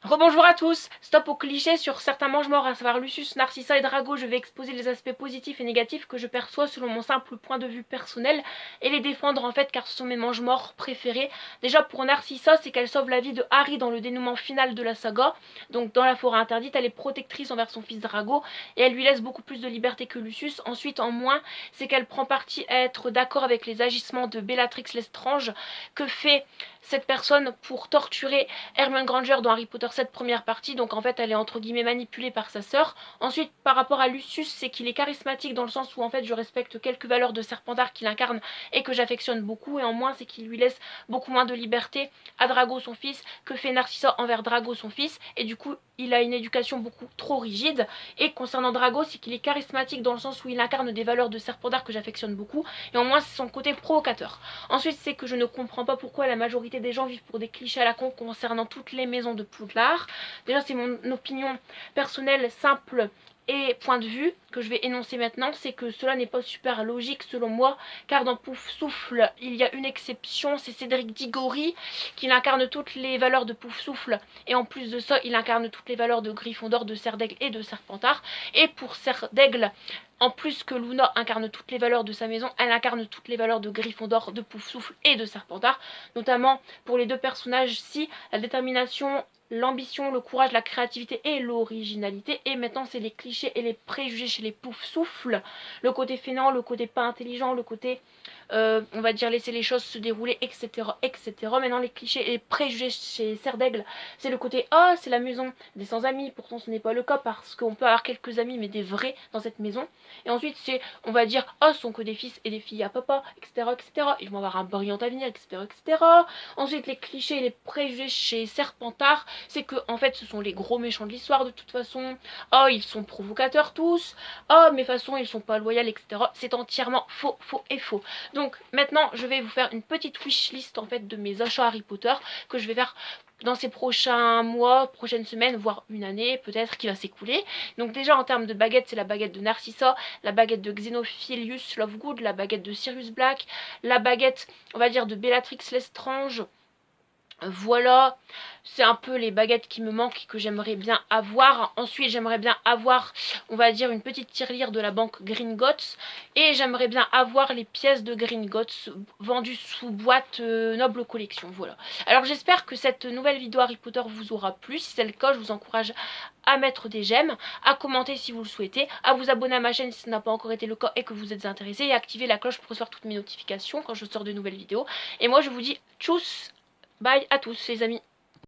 Rebonjour à tous. Stop aux clichés sur certains mange-morts, à savoir Lucius, Narcissa et Drago. Je vais exposer les aspects positifs et négatifs que je perçois selon mon simple point de vue personnel et les défendre en fait car ce sont mes mange-morts préférés. Déjà pour Narcissa, c'est qu'elle sauve la vie de Harry dans le dénouement final de la saga. Donc dans la forêt interdite, elle est protectrice envers son fils Drago et elle lui laisse beaucoup plus de liberté que Lucius. Ensuite en moins, c'est qu'elle prend parti à être d'accord avec les agissements de Bellatrix Lestrange. Que fait cette personne pour torturer Hermione Granger dans Harry Potter cette première partie, donc en fait elle est entre guillemets manipulée par sa sœur. Ensuite par rapport à Lucius, c'est qu'il est charismatique dans le sens où en fait je respecte quelques valeurs de Serpentard qu'il incarne et que j'affectionne beaucoup, et en moins c'est qu'il lui laisse beaucoup moins de liberté à Drago son fils. Que fait Narcissa envers Drago son fils, et du coup il a une éducation beaucoup trop rigide. Et concernant Drago, c'est qu'il est charismatique dans le sens où il incarne des valeurs de Serpentard que j'affectionne beaucoup, et en moins c'est son côté provocateur. Ensuite c'est que je ne comprends pas pourquoi la majorité des gens vivent pour des clichés à la con concernant toutes les maisons de Poudlard. Déjà c'est mon opinion personnelle simple et point de vue que je vais énoncer maintenant, c'est que cela n'est pas super logique selon moi, car dans Poufsouffle il y a une exception, c'est Cédric Diggory qui incarne toutes les valeurs de Poufsouffle, et en plus de ça il incarne toutes les valeurs de Gryffondor, de Serdaigle et de Serpentard. Et pour Serdaigle, en plus que Luna incarne toutes les valeurs de sa maison, elle incarne toutes les valeurs de Gryffondor, de Poufsouffle et de Serpentard, notamment pour les deux personnages-ci, la détermination, l'ambition, le courage, la créativité et l'originalité. Et maintenant c'est les clichés et les préjugés chez les Poufsouffles, le côté fainéant, le côté pas intelligent, le côté on va dire laisser les choses se dérouler, etc., etc. Maintenant les clichés et les préjugés chez Serdaigle, c'est le côté ah c'est la maison des sans amis, pourtant ce n'est pas le cas parce qu'on peut avoir quelques amis mais des vrais dans cette maison. Et ensuite c'est on va dire ah ce sont que des fils et des filles à papa, etc., etc., ils vont avoir un brillant avenir, etc., etc. Ensuite les clichés et les préjugés chez Serpentard, c'est que en fait ce sont les gros méchants de l'histoire de toute façon. Oh ils sont provocateurs tous, oh mais de toute façon ils sont pas loyaux, etc. C'est entièrement faux, faux et faux. Donc maintenant je vais vous faire une petite wishlist en fait de mes achats Harry Potter que je vais faire dans ces prochains mois, prochaines semaines, voire une année peut-être qui va s'écouler. Donc déjà en termes de baguettes, c'est la baguette de Narcissa, la baguette de Xenophilius Lovegood, la baguette de Sirius Black, la baguette on va dire de Bellatrix Lestrange. Voilà, c'est un peu les baguettes qui me manquent, que j'aimerais bien avoir. Ensuite j'aimerais bien avoir, on va dire, une petite tirelire de la banque Gringotts. Et j'aimerais bien avoir les pièces de Gringotts vendues sous boîte Noble Collection. Voilà. Alors j'espère que cette nouvelle vidéo Harry Potter vous aura plu. Si c'est le cas, je vous encourage à mettre des j'aime, à commenter si vous le souhaitez, à vous abonner à ma chaîne si ce n'a pas encore été le cas et que vous êtes intéressé, et à activer la cloche pour recevoir toutes mes notifications quand je sors de nouvelles vidéos. Et moi je vous dis tchuss, bye à tous les amis.